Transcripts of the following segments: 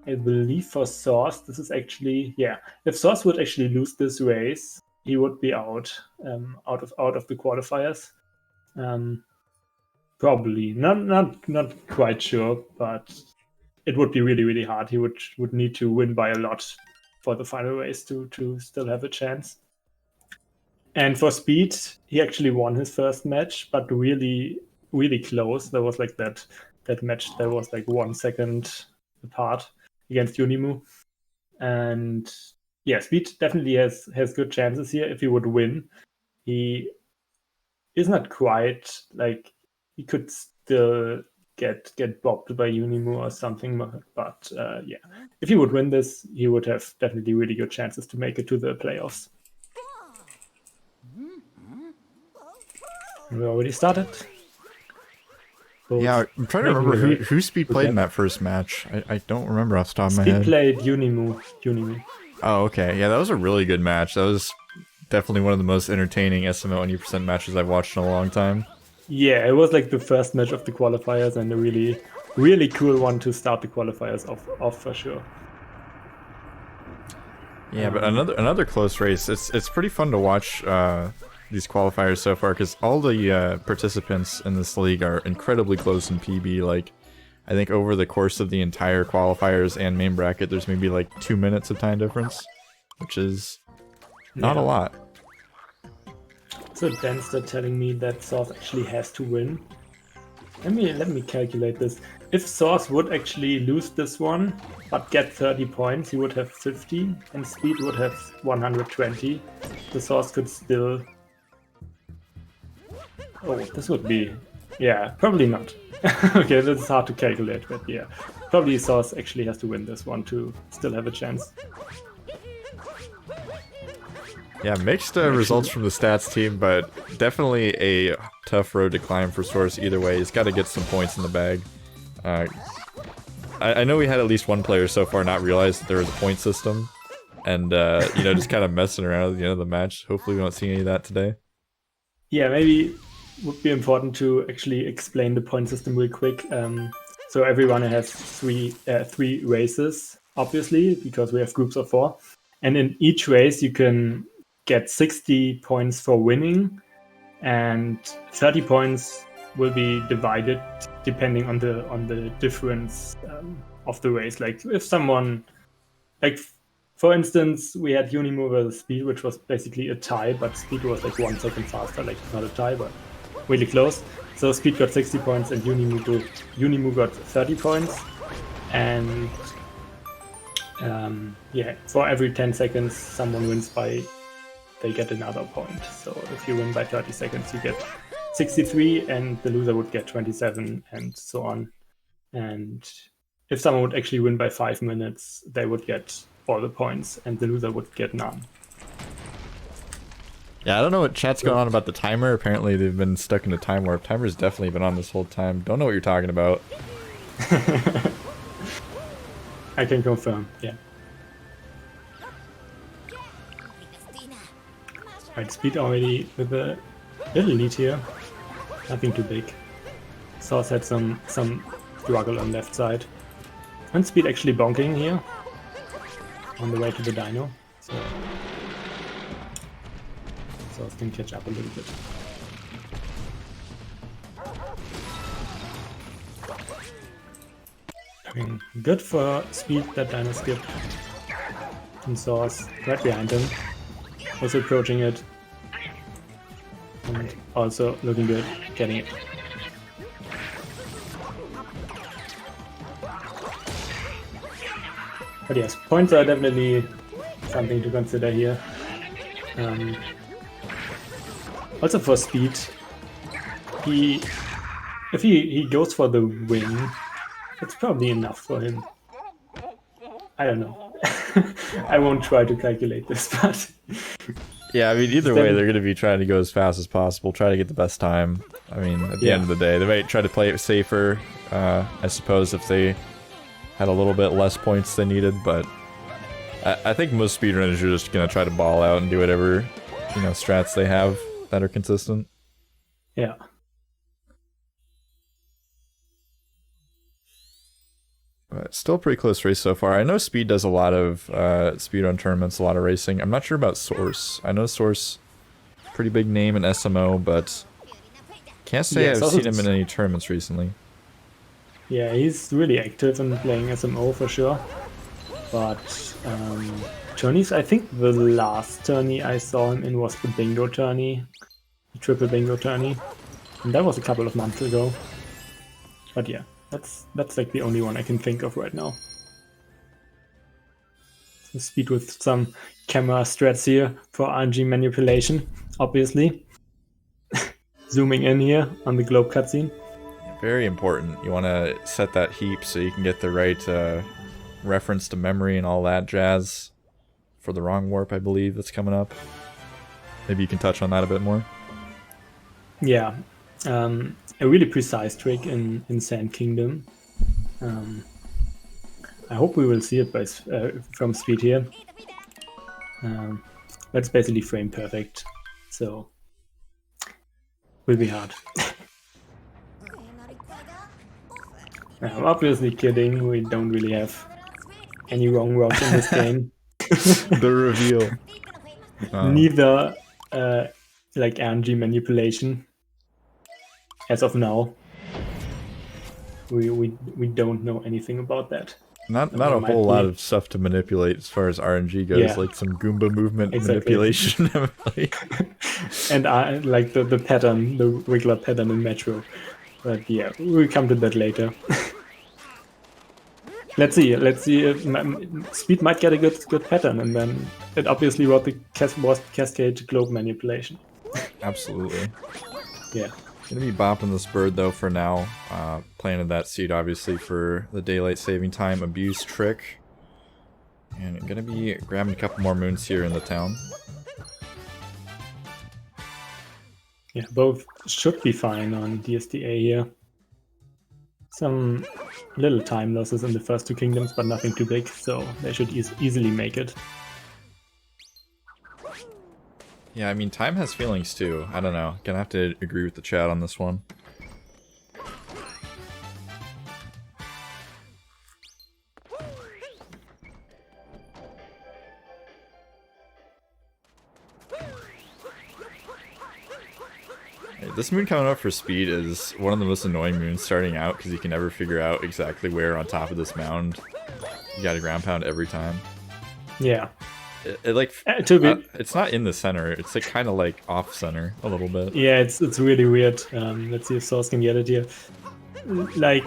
I believe for Source, this is actually, yeah. If Source would actually lose this race, he would be out of the qualifiers. Probably not quite sure, but it would be really, really hard. He would need to win by a lot for the final race to still have a chance. And for Speed, he actually won his first match, but really, really close. There was like that match that was like 1 second apart against Unimu. And yeah, Speed definitely has good chances here if he would win. He is not quite like, he could still get bopped by Unimu or something, but yeah, if he would win this, he would have definitely really good chances to make it to the playoffs. We already started. Yeah, I'm trying to remember who Speed played in that first match. I don't remember off the top of my head. Speed played Unimu. Oh, okay. Yeah, that was a really good match. That was definitely one of the most entertaining SMO 90% matches I've watched in a long time. Yeah, it was like the first match of the qualifiers and a really, really cool one to start the qualifiers off for sure. Yeah, but another close race. It's pretty fun to watch these qualifiers so far because all the participants in this league are incredibly close in PB. Like, I think over the course of the entire qualifiers and main bracket, there's maybe like 2 minutes of time difference, which is not a lot. So Danster telling me that Source actually has to win. Let me calculate this. If Source would actually lose this one, but get 30 points, he would have 50, and Speed would have 120. The Source could still... Oh, this would be... Yeah, probably not. Okay, this is hard to calculate, but yeah. Probably Source actually has to win this one to still have a chance. Yeah, mixed results from the stats team, but definitely a tough road to climb for Source either way. He's got to get some points in the bag. I know we had at least one player so far not realize that there was a point system, and you know, just kind of messing around at the end of the match. Hopefully we don't see any of that today. Yeah, maybe it would be important to actually explain the point system real quick. So everyone has three races, obviously, because we have groups of 4. And in each race you can get 60 points for winning, and 30 points will be divided depending on the difference of the race. Like if someone, like for instance, we had Unimu versus Speed, which was basically a tie, but Speed was like 1 second faster, like not a tie, but really close. So Speed got 60 points and Unimu got 30 points. And yeah, for every 10 seconds someone wins by, they get another point. So if you win by 30 seconds, you get 63, and the loser would get 27, and so on. And if someone would actually win by 5 minutes, they would get all the points, and the loser would get none. Yeah, I don't know what chat's going on about the timer. Apparently they've been stuck in a time warp. Timer's definitely been on this whole time. Don't know what you're talking about. I can confirm, yeah. Right, Speed already with a little lead here. Nothing too big. Source had some struggle on left side. And Speed actually bonking here on the way to the dino. So Source can catch up a little bit. Looking good for Speed, that dino skip. And Source right behind him. Also approaching it. And also looking good, getting it. But yes, points are definitely something to consider here. Also for Speed, if he goes for the win, it's probably enough for him. I don't know. I won't try to calculate this, but... Yeah, I mean, either way, they're going to be trying to go as fast as possible, try to get the best time. I mean, at the end of the day, they might try to play it safer, I suppose, if they had a little bit less points than needed, but I think most speedrunners are just going to try to ball out and do whatever, you know, strats they have that are consistent. Yeah. But still a pretty close race so far. I know Speed does a lot of speedrun tournaments, a lot of racing. I'm not sure about Source. I know Source, pretty big name in SMO, but can't say I've seen him in any tournaments recently. Yeah, he's really active in playing SMO for sure. But tourneys, I think the last tourney I saw him in was the bingo tourney, the triple bingo tourney, and that was a couple of months ago. But yeah, that's like the only one I can think of right now. So Speed with some camera strats here for RNG manipulation, obviously. Zooming in here on the globe cutscene. Very important. You want to set that heap so you can get the right reference to memory and all that jazz for the wrong warp, I believe, that's coming up. Maybe you can touch on that a bit more. Yeah, a really precise trick in Sand Kingdom. I hope we will see it from Speed here. That's basically frame perfect, so will be hard. I'm obviously kidding, we don't really have any wrong rocks in this game. The reveal. Neither like RNG manipulation as of now. We don't know anything about that. Not a whole lot of stuff to manipulate as far as RNG goes, like some Goomba movement manipulation. And like the pattern, the regular pattern in Metro. But yeah, we'll come to that later. Let's see if Speed might get a good pattern, and then it obviously was the Cascade Globe manipulation. Absolutely. Yeah. Gonna be bopping this bird though for now. Planted that seed obviously for the daylight saving time abuse trick. And I'm gonna be grabbing a couple more moons here in the town. Yeah, both should be fine on DSDA here. Some little time losses in the first two kingdoms, but nothing too big, so they should easily make it. Yeah, I mean, time has feelings too. I don't know. Gonna have to agree with the chat on this one. This moon coming up for Speed is one of the most annoying moons starting out because you can never figure out exactly where on top of this mound you gotta ground pound every time. Yeah. It's not in the center. It's like kind of like off center a little bit. Yeah, it's really weird. Let's see if Source can get it here. Like,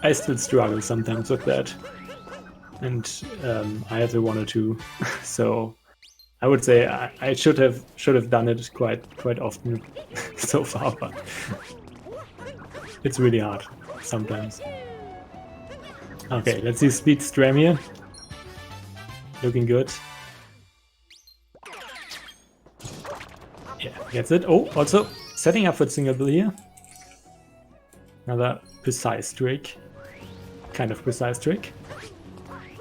I still struggle sometimes with that, and I have a 1 or 2, so I would say I should have done it quite often so far, but it's really hard sometimes. Okay, let's see Speed Stram here. Looking good. Yeah, gets it. Oh, also setting up for single bill here. Another precise trick. Kind of precise trick.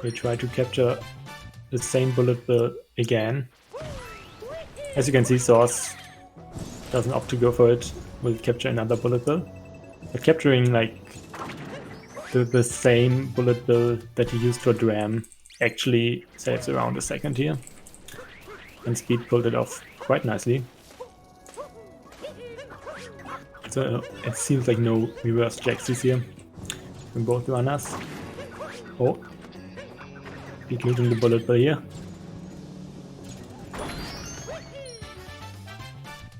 We try to capture the same bullet bill again. As you can see, Source doesn't opt to go for it. Will capture another bullet bill. But capturing like the same bullet bill that he used for Dram actually saves around a second here. And Speed pulled it off quite nicely. So it seems like no reverse jacksies here from both runners. Oh, Speed losing the bullet bill here.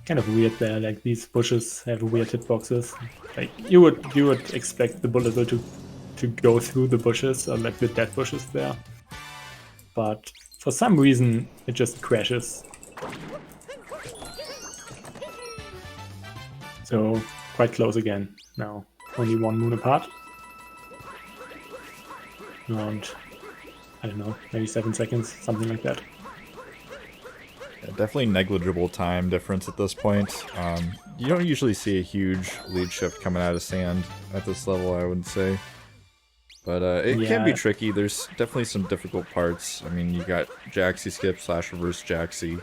Kind of weird there, like these bushes have weird hitboxes. Like you would expect the bullet bill to go through the bushes or like the dead bushes there. But for some reason it just crashes. So quite close again now. Only 1 moon apart. Around, I don't know, maybe 7 seconds, something like that. Yeah, definitely negligible time difference at this point. You don't usually see a huge lead shift coming out of sand at this level, I would say. But it can be tricky. There's definitely some difficult parts. I mean, you got Jaxie skip / reverse Jaxie.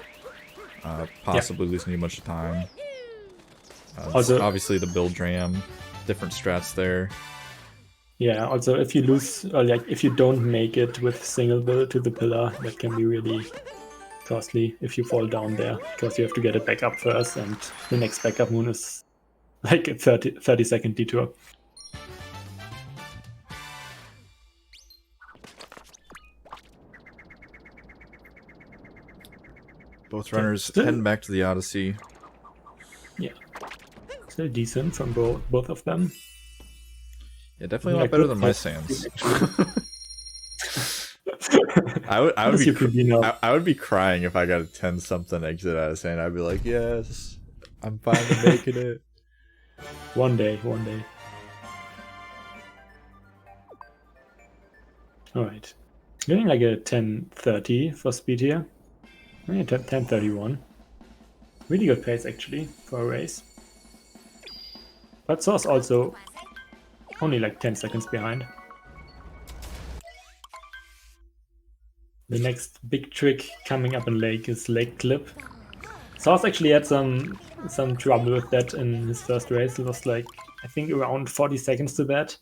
Possibly losing a bunch of time. Also, obviously the build Dram. Different strats there. Yeah, also if you lose, or like if you don't make it with single build to the pillar, that can be really costly if you fall down there, because you have to get it back up first, and the next backup moon is like a 30-second detour. Both runners heading back to the Odyssey. Yeah, still decent from both of them. Yeah, definitely a lot better than my Sands. I would be crying if I got a 10-something exit out of Sand. I'd be like, yes, I'm finally making it. One day. Alright. Getting like a 10:30 for speed here. Yeah, 10:31. Really good pace actually for a race. But Source also only like 10 seconds behind. The next big trick coming up in Lake is Lake Clip. Source actually had some trouble with that in his first race. He lost like, I think, around 40 seconds to that.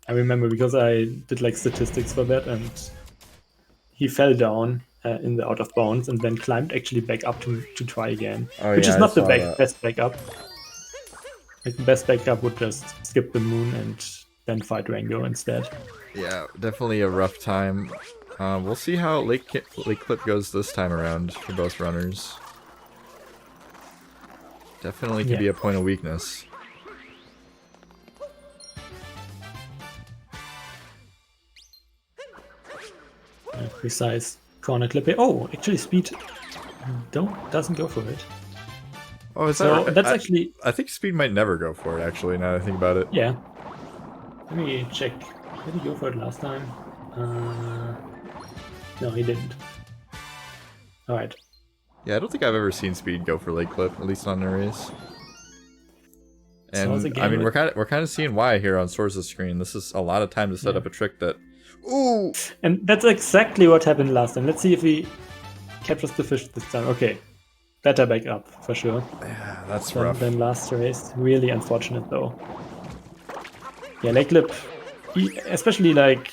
I remember because I did like statistics for that, and he fell down in the out of bounds and then climbed actually back up to try again. Which is not the best backup. Like the best backup would just skip the moon and then fight Rango instead. Yeah, definitely a rough time. We'll see how Lake Clip goes this time around for both runners. Definitely could be a point of weakness. Precise corner clip here. Oh, actually Speed doesn't go for it. Oh, is so that that's actually... I think Speed might never go for it, actually, now that I think about it. Yeah. Let me check. Did he go for it last time? No, he didn't. Alright. Yeah, I don't think I've ever seen Speed go for Lake Clip, at least on a race. And I mean, we're kind of seeing why here on Source's screen. This is a lot of time to set up a trick that... Ooh! And that's exactly what happened last time. Let's see if he captures the fish this time. Okay. Better back up, for sure. Yeah, that's rough. Than last race. Really unfortunate, though. Yeah, Lake Clip, especially like...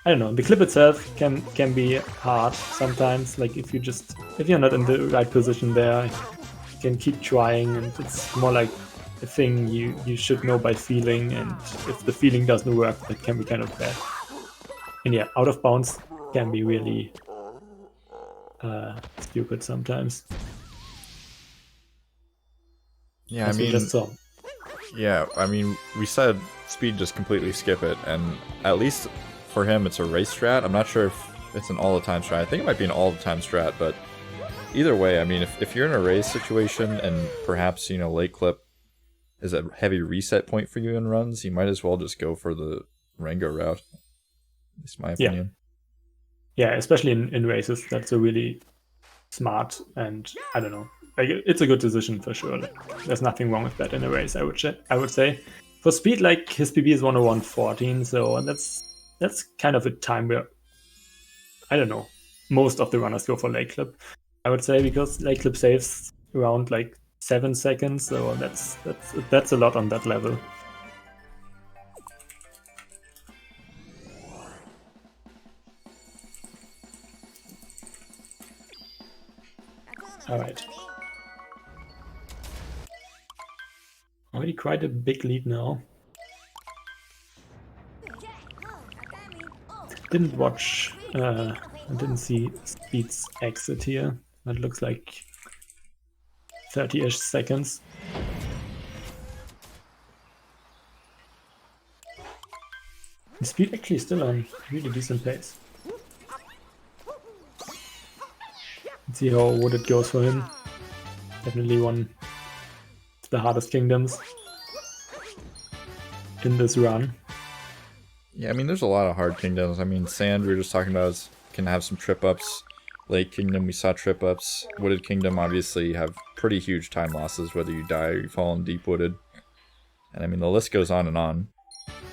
I don't know, the clip itself can be hard sometimes. Like if you're not in the right position there, you can keep trying, and it's more like a thing you should know by feeling, and if the feeling doesn't work, that can be kind of bad. And yeah, out of bounds can be really stupid sometimes. Yeah, I mean, yeah, I mean, we said Speed just completely skip it, and at least for him it's a race strat. I'm not sure if it's an all-the-time strat. I think it might be an all-the-time strat, but either way, I mean, if you're in a race situation and perhaps, you know, Lake Clip is a heavy reset point for you in runs, you might as well just go for the Rango route. At least my opinion. Yeah, especially in races, that's a really smart, and I don't know, like it's a good decision for sure. Like, there's nothing wrong with that in a race, I would say. For Speed, like his PB is 101.14, so that's kind of a time where, I don't know, most of the runners go for Lake Clip, I would say, because Lake Clip saves around like 7 seconds, so that's a lot on that level. Alright. Already quite a big lead now. Didn't watch, I didn't see Speed's exit here. That looks like 30-ish seconds. The Speed actually still on really decent pace. Let's see how wooded goes for him. Definitely one of the hardest kingdoms in this run. Yeah, I mean, there's a lot of hard kingdoms. I mean, Sand, we were just talking about, can have some trip-ups. Lake Kingdom, we saw trip-ups. Wooded Kingdom, obviously, you have pretty huge time losses, whether you die or you fall in deep wooded. And I mean, the list goes on and on.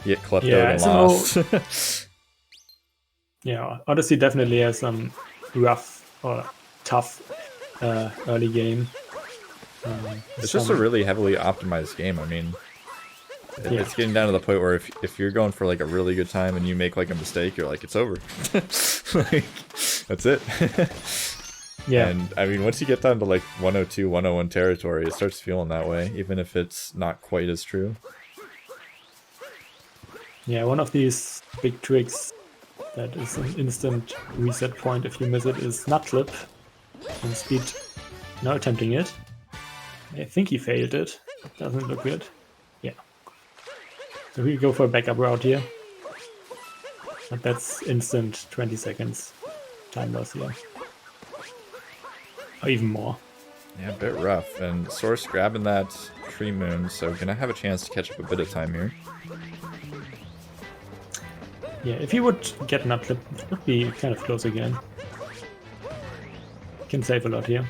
You get kleptoed and lost. Yeah, Odyssey definitely has some rough or tough early game. It's just a really heavily optimized game. I mean, It's getting down to the point where if you're going for like a really good time and you make like a mistake, you're like, it's over. Like, that's it. Yeah. And I mean, once you get down to like 102, 101 territory, it starts feeling that way, even if it's not quite as true. Yeah, one of these big tricks that is an instant reset point if you miss it is nut flip. And Speed now attempting it. I think he failed it. Doesn't look good. Yeah. So we go for a backup route here. But that's instant 20 seconds time loss here. Or even more. Yeah, a bit rough. And Source grabbing that tree moon, so gonna have a chance to catch up a bit of time here. Yeah, if he would get nut flip, it would be kind of close again. Can save a lot here.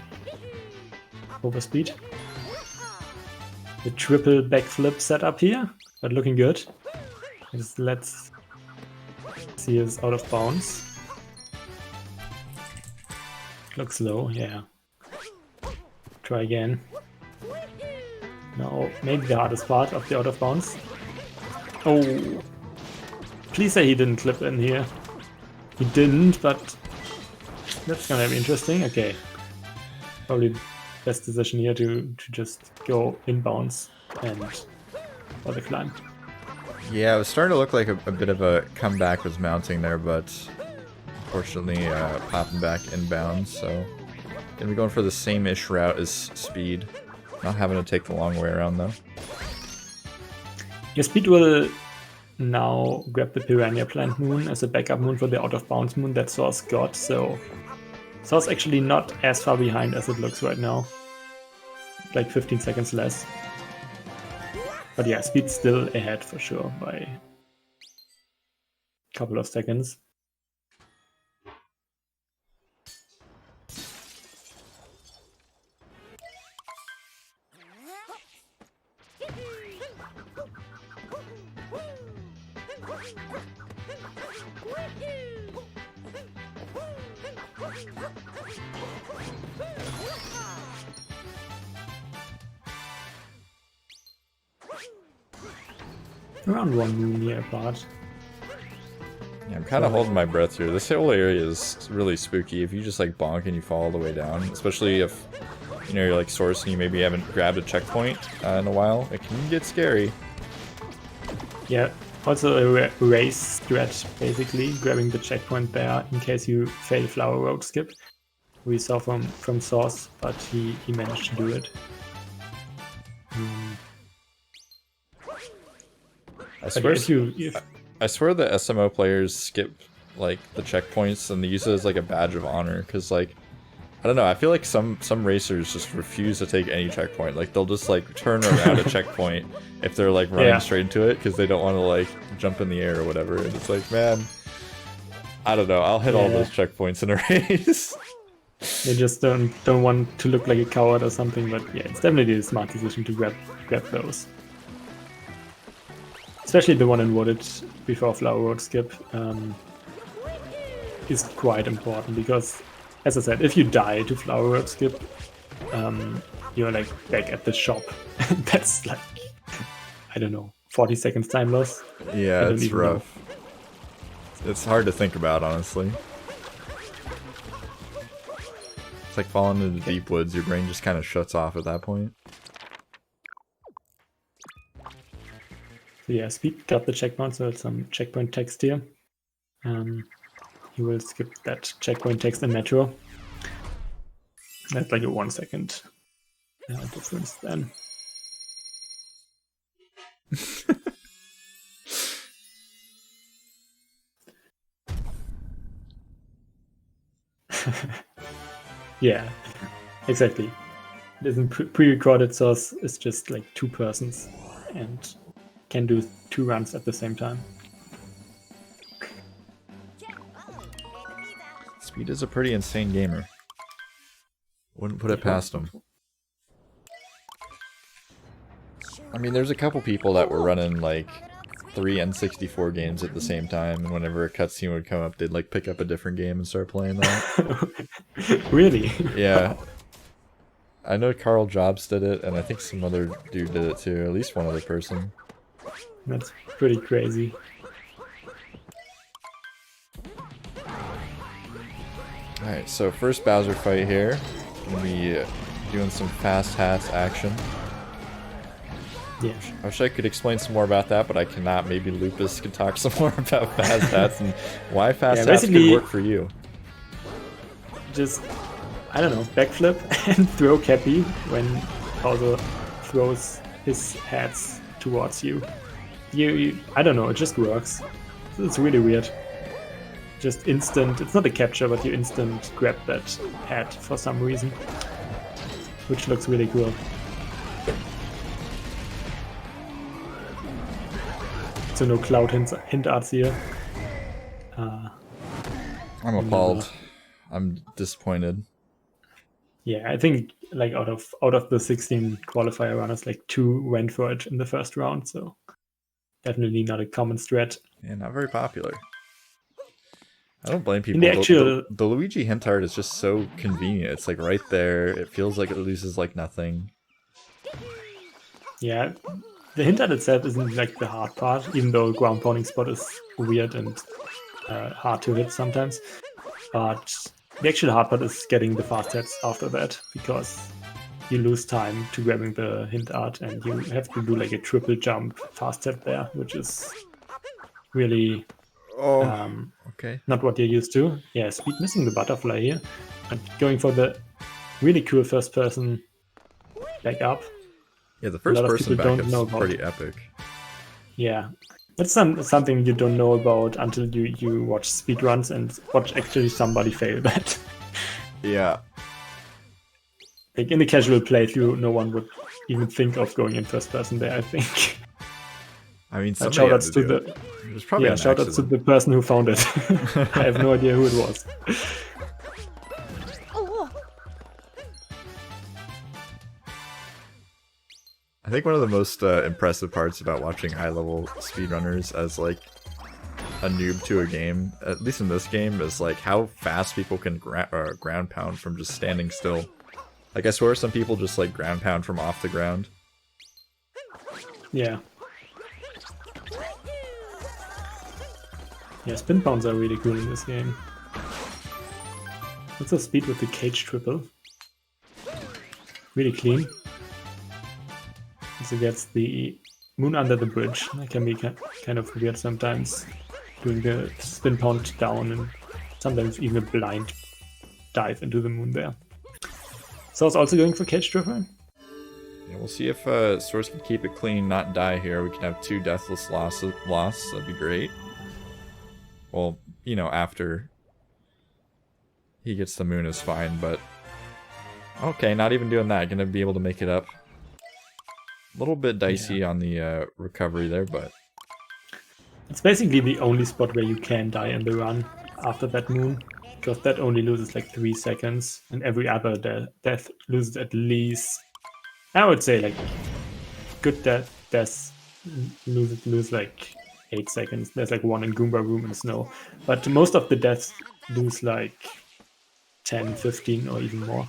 Over Speed. The triple backflip setup here, but looking good. Just let's see is out of bounds. Looks low, yeah. Try again. Now, maybe the hardest part of the out of bounds. Oh! Please say he didn't clip in here. He didn't, but that's gonna be interesting. Okay. Probably best decision here to just go inbounds and for the climb. Yeah, it was starting to look like a bit of a comeback was mounting there, but unfortunately popping back inbounds, so gonna be going for the same-ish route as Speed. Not having to take the long way around though. Your Speed will now grab the Piranha Plant Moon as a backup moon for the out of bounds moon that Source got, so Source actually not as far behind as it looks right now. Like 15 seconds less. But yeah, Speed's still ahead for sure by a couple of seconds. Around 1 moon year apart. Yeah, I'm kind of holding my breath here. This whole area is really spooky. If you just like bonk and you fall all the way down, especially if you know you're like Source and you maybe haven't grabbed a checkpoint in a while, it can get scary. Yeah, also a race strat basically, grabbing the checkpoint there in case you fail Flower Road skip. We saw from Source, but he managed to do it. I swear, I swear the SMO players skip like the checkpoints and they use it as like a badge of honor, because like I don't know, I feel like some racers just refuse to take any checkpoint. Like they'll just like turn around a checkpoint if they're like running straight into it because they don't want to like jump in the air or whatever. And it's like, man, I don't know, I'll hit all those checkpoints in a race. They just don't want to look like a coward or something, but yeah, it's definitely a smart decision to grab those. Especially the one in Wooded before Flower Road skip is quite important because, as I said, if you die to Flower Road skip, you're like back at the shop. That's like, I don't know, 40 seconds time loss. Yeah, it's rough. It's hard to think about, honestly. It's like falling into deep woods. Your brain just kind of shuts off at that point. So yeah, Speed got the checkpoint, so it's some checkpoint text here. He will skip that checkpoint text in Metro. That's like a 1 second difference then. Yeah, exactly. It isn't pre-recorded, Source is just like 2 persons and can do 2 runs at the same time. Speed is a pretty insane gamer. Wouldn't put it past him. I mean, there's a couple people that were running like 3 N64 games at the same time, and whenever a cutscene would come up, they'd like pick up a different game and start playing that. Really? Yeah. I know Carl Jobs did it, and I think some other dude did it too, at least one other person. That's pretty crazy. Alright, so first Bowser fight here. Gonna be doing some fast hats action. Yeah. I wish I could explain some more about that, but I cannot. Maybe Lupus can talk some more about fast hats and why fast hats could work for you. Just, I don't know, backflip and throw Cappy when Bowser throws his hats towards you. I don't know, it just works. It's really weird. Just instant, it's not a capture, but you instant grab that hat for some reason. Which looks really cool. So no cloud hint arts here. I'm appalled. I'm disappointed. Yeah, I think like out of the 16 qualifier runners, like 2 went for it in the first round, so definitely not a common strat. Yeah, not very popular. I don't blame people. The Luigi hint art is just so convenient. It's like right there. It feels like it loses like nothing. Yeah, the hint art itself isn't like the hard part, even though ground pounding spot is weird and hard to hit sometimes. But the actual hard part is getting the fast hits after that, because you lose time to grabbing the hint art and you have to do like a triple jump fast hit there, which is really okay. Not what you're used to. Yeah, Speed missing the butterfly here. And going for the really cool first person back up. Yeah, the first person back is pretty epic. Yeah. That's something you don't know about until you watch speedruns and watch actually somebody fail that. Yeah. Like in the casual playthrough, no one would even think of going in first person there, I think. I mean, shoutouts to the shoutouts to the person who found it. I have no idea who it was. I think one of the most impressive parts about watching high-level speedrunners as like a noob to a game, at least in this game, is like how fast people can ground pound from just standing still. Like I swear some people just like ground pound from off the ground. Yeah. Yeah, spin pounds are really cool in this game. What's the speed with the cage triple? Really clean. Also gets the moon under the bridge. That can be kind of weird sometimes. Doing the spin pound down and sometimes even a blind dive into the moon there. So it's also going for cage triple. Yeah, we'll see if Source can keep it clean, not die here. We can have 2 deathless loss. That'd be great. Well, you know, after he gets the moon is fine, but okay, not even doing that. Gonna be able to make it up. A little bit dicey on the recovery there, but it's basically the only spot where you can die in the run after that moon, because that only loses like 3 seconds, and every other death loses at least, I would say, like good deaths lose like 8 seconds. There's like 1 in Goomba Room and Snow, but most of the deaths lose like 10, 15 or even more.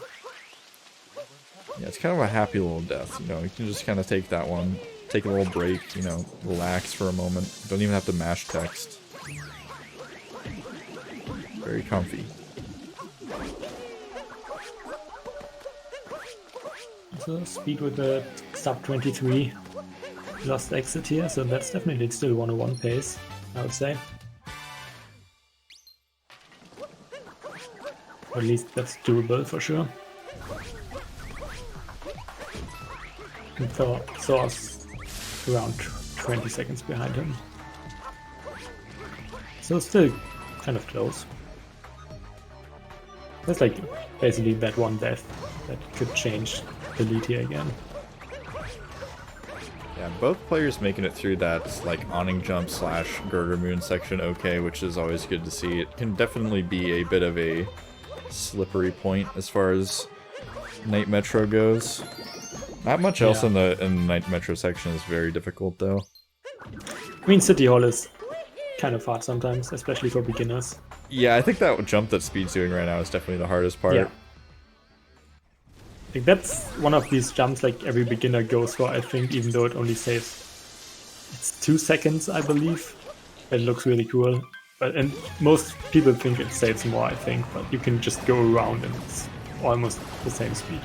Yeah, it's kind of a happy little death, you know. You can just kind of take that one, take a little break, you know, relax for a moment. Don't even have to mash text. Very comfy. So Speed with the sub 23 lost exit here, so that's definitely still 101 pace, I would say. Or at least that's doable for sure. And Thor's around 20 seconds behind him. So still kind of close. That's like basically that one death that could change the lead here again. Yeah, both players making it through that like awning jump / girder moon section okay, which is always good to see. It can definitely be a bit of a slippery point as far as Night Metro goes. Not much else in the Night Metro section is very difficult though. I mean, City Hall is kind of hard sometimes, especially for beginners. Yeah, I think that jump that Speed's doing right now is definitely the hardest part. Yeah. Like that's one of these jumps like every beginner goes for, I think, even though it only saves It's 2 seconds, I believe. It looks really cool. And most people think it saves more, I think, but you can just go around and it's almost the same speed.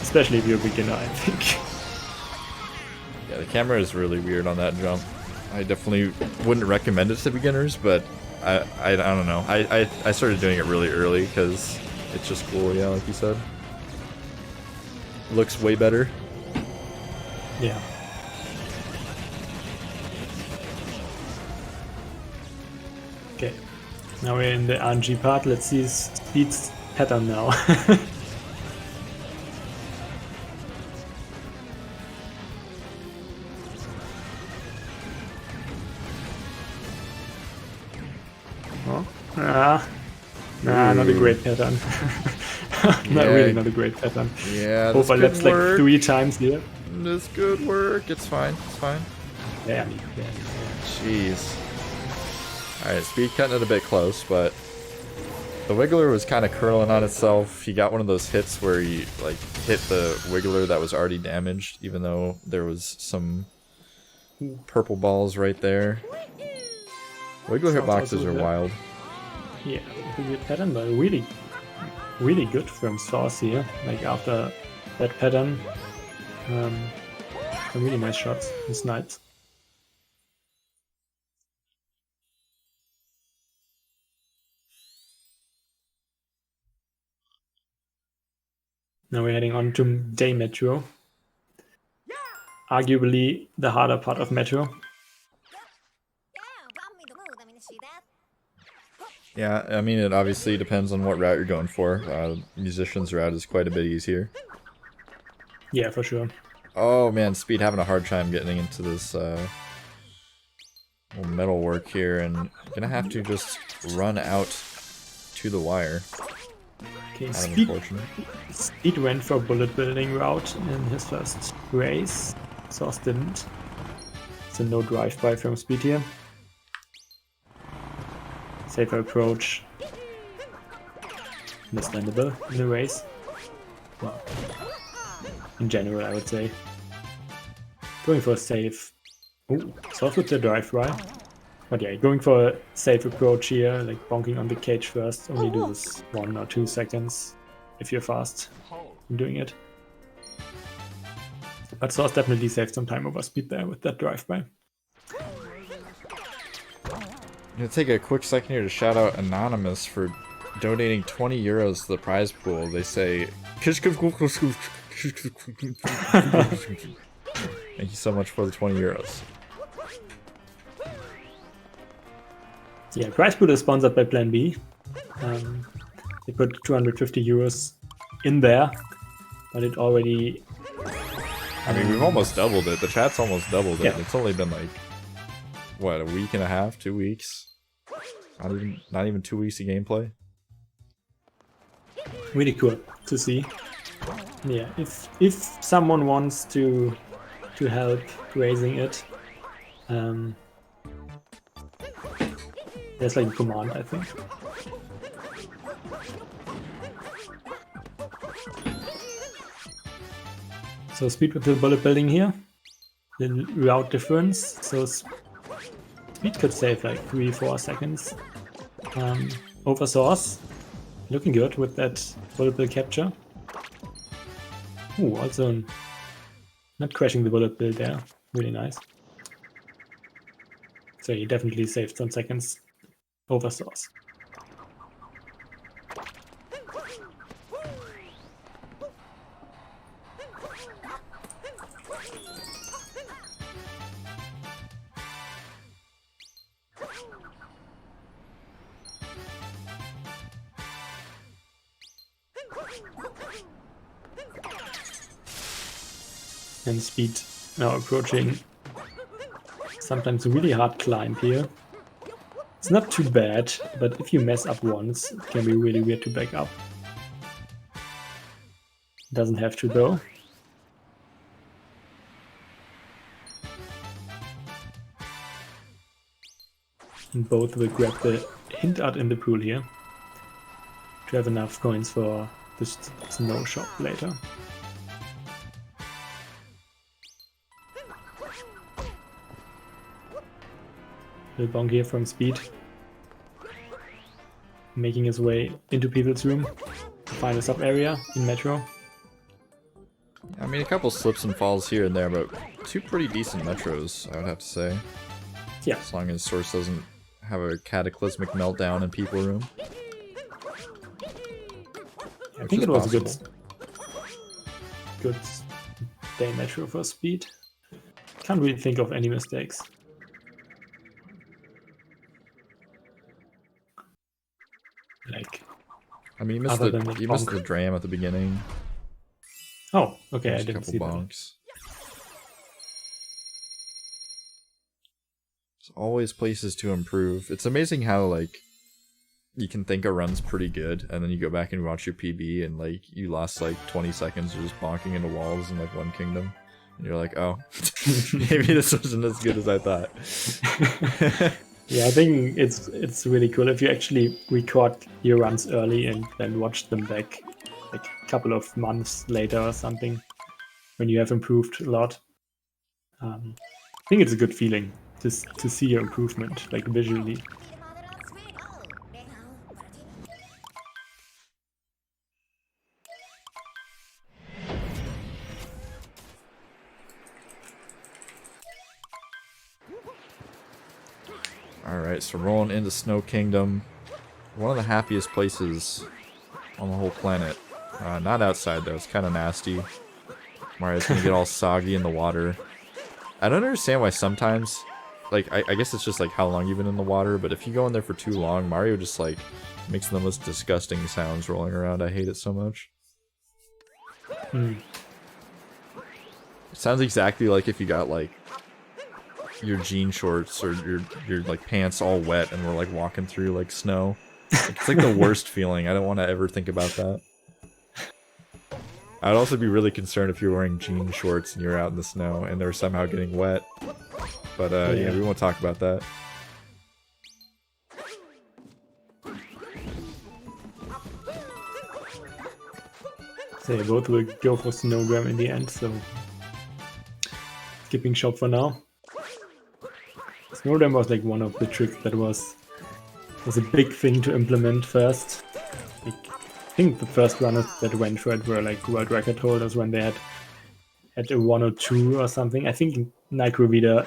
Especially if you're a beginner, I think. Yeah, the camera is really weird on that jump. I definitely wouldn't recommend it to beginners, but I don't know. I started doing it really early because it's just cool, yeah, like you said. Looks way better. Yeah. Okay, now we're in the RNG part. Let's see Speed's pattern now. Not a great pattern. Not a great pattern. Yeah, overlaps like 3 times here. This could work. It's fine. It's fine. Yeah. Jeez. Alright, speed cutting it a bit close, but the Wiggler was kind of curling on itself. He got one of those hits where he like hit the Wiggler that was already damaged, even though there was some purple balls right there. Wiggler hitboxes are wild. Yeah, weird pattern, but really good from Source here. Like after that pattern, some really nice shots and snipes. Now we're heading on to Day Metro. Arguably the harder part of Metro. Yeah, I mean, it obviously depends on what route you're going for. Musician's route is quite a bit easier. Yeah, for sure. Oh man, Speed having a hard time getting into this metal work here, and gonna have to just run out to the wire. Okay, Speed went for bullet building route in his first race. Source didn't. So no drive-by from Speed here. Safer approach. Understandable in the race. Well, in general, I would say. Going for a safe. Ooh, Source with the drive-by. But yeah, going for a safe approach here, like bonking on the cage first. Only do this 1 or 2 seconds if you're fast in doing it. But Source definitely saved some time over Speed there with that drive-by. I'm gonna take a quick second here to shout out Anonymous for donating 20 euros to the prize pool. They say, thank you so much for the 20 euros. Yeah, prize pool is sponsored by Plan B. They put 250 euros in there, but it already... I mean, we've almost doubled it. The chat's almost doubled it. Yeah. It's only been like, what, a week and a half, 2 weeks? Not even 2 weeks of gameplay. Really cool to see. Yeah, if someone wants to help raising it, there's like a command, I think. So Speed with the bullet building here. The route difference. So Speed could save like 3-4 seconds over Source. Looking good with that bullet bill capture. Ooh, also not crashing the bullet bill there. Really nice. So he definitely saved some seconds over Source. And Speed now approaching sometimes a really hard climb here. It's not too bad, but if you mess up once, it can be really weird to back up. Doesn't have to though. And both will grab the hint art in the pool here to have enough coins for the snow shop later. Little bonk here from Speed. Making his way into people's room to find a sub area in Metro. I mean, a couple slips and falls here and there, but two pretty decent Metros, I would have to say. Yeah. As long as Source doesn't have a cataclysmic meltdown in people room. I think it was a good day Metro for Speed. Can't really think of any mistakes. Like, I mean, you missed the dram at the beginning. Oh, okay, There's I didn't see bonks. There's always places to improve. It's amazing how, like, you can think a run's pretty good, and then you go back and watch your PB, and, like, you lost, like, 20 seconds just bonking into walls in, like, one kingdom. And you're like, oh, maybe this wasn't as good as I thought. Yeah, I think it's really cool if you actually record your runs early and then watch them back like a couple of months later or something when you have improved a lot. I think it's a good feeling to see your improvement, like visually. Alright, so rolling into Snow Kingdom. One of the happiest places on the whole planet. Not outside though, it's kind of nasty. Mario's gonna get all soggy in the water. I don't understand why sometimes, like, I guess it's just like how long you've been in the water, but if you go in there for too long, Mario just like makes the most disgusting sounds rolling around. I hate it so much. It sounds exactly like if you got like your jean shorts or your like pants all wet and we're like walking through like snow. It's like the worst feeling. I don't want to ever think about that. I'd also be really concerned if you're wearing jean shorts and you're out in the snow and they're somehow getting wet. But yeah, we won't talk about that. So yeah, both will go for Snowgram in the end, so skipping shop for now. Snowgram was like one of the tricks that was a big thing to implement first. Like, I think the first runners that went for it were like world record holders when they had a 102 or something. I think Nigrovida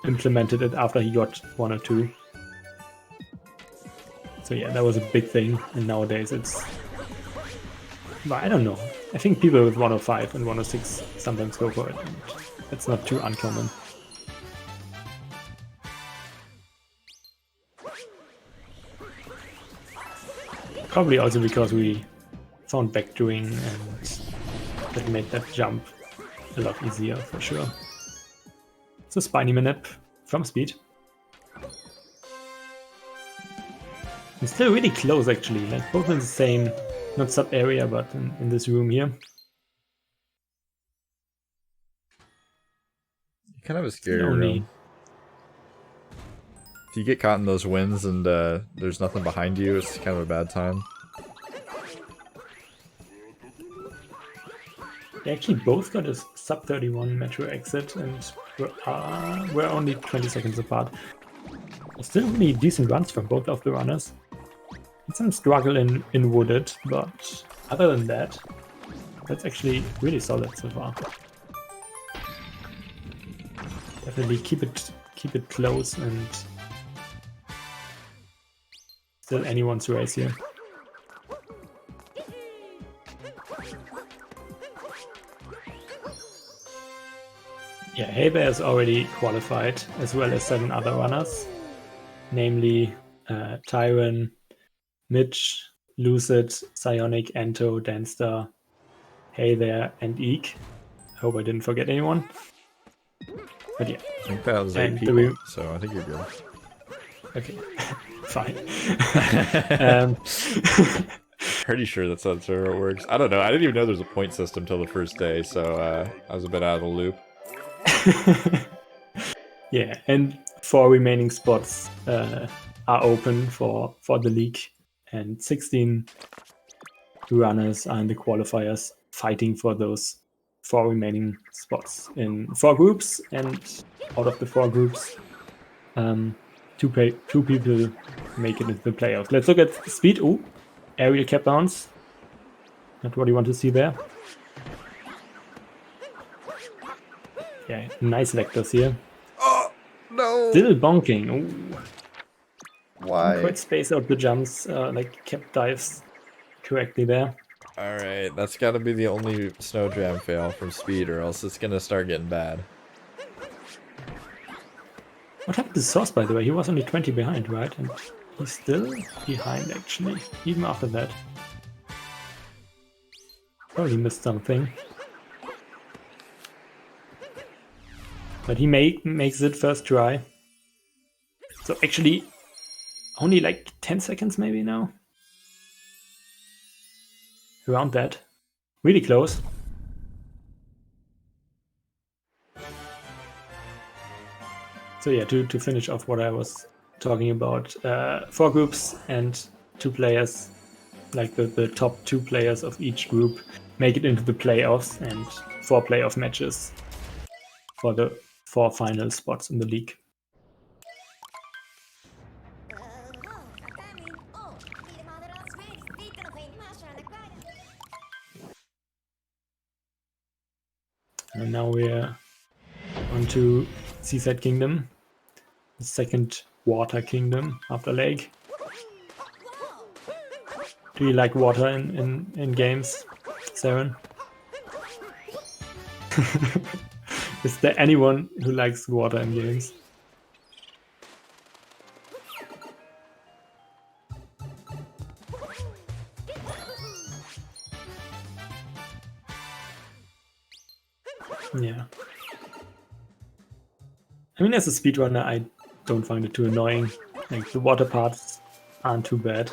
implemented it after he got 102. So yeah, that was a big thing, and nowadays it's... But I don't know. I think people with 105 and 106 sometimes go for it. And it's not too uncommon. Probably also because we found backdoing and that made that jump a lot easier for sure. It's a spiny manip from Speed. It's still really close actually, like both in the same, not sub area, but in this room here. Kind of a scary room. If you get caught in those winds and there's nothing behind you, it's kind of a bad time. They actually both got a sub 31 Metro exit and we're only 20 seconds apart. Still really decent runs from both of the runners. It's some struggle in Wooded, but other than that, that's actually really solid so far. Definitely keep it close and still anyone's race here. Yeah, Heber is already qualified, as well as 7 other runners, namely Tyron, Mitch, Lucid, Psionic, Ento, Danstar, Hey There, and Eek. I hope I didn't forget anyone. But yeah. I think that was 8 people, so I think you're good. Okay, fine. Pretty sure that's how it works. I don't know. I didn't even know there was a point system till the first day, so I was a bit out of the loop. Yeah, and 4 remaining spots are open for the league, and 16 runners are in the qualifiers fighting for those 4 remaining spots in 4 groups, and out of the 4 groups, 2 two people make it into the playoffs. Let's look at speed. Ooh, aerial cap bounce. Not what you want to see there. Yeah, nice vectors here. Oh no! Still bonking. Ooh. Why? Quite space out the jumps, like kept dives correctly there. Alright, that's gotta be the only snow jam fail from speed, or else it's gonna start getting bad. What happened to Source, by the way? He was only 20 behind, right? And he's still behind, actually, even after that. Probably missed something. But he makes it first try. So actually, only like 10 seconds maybe now? Around that. Really close. So yeah, to finish off what I was talking about, 4 groups and 2 players, like the top 2 players of each group, make it into the playoffs, and 4 playoff matches for the 4 final spots in the league. And now we're on to Seaside Kingdom, the second water kingdom after Lake. Do you like water in games, Saren? Is there anyone who likes water in games? Yeah. I mean, as a speedrunner, I don't find it too annoying. Like, the water parts aren't too bad.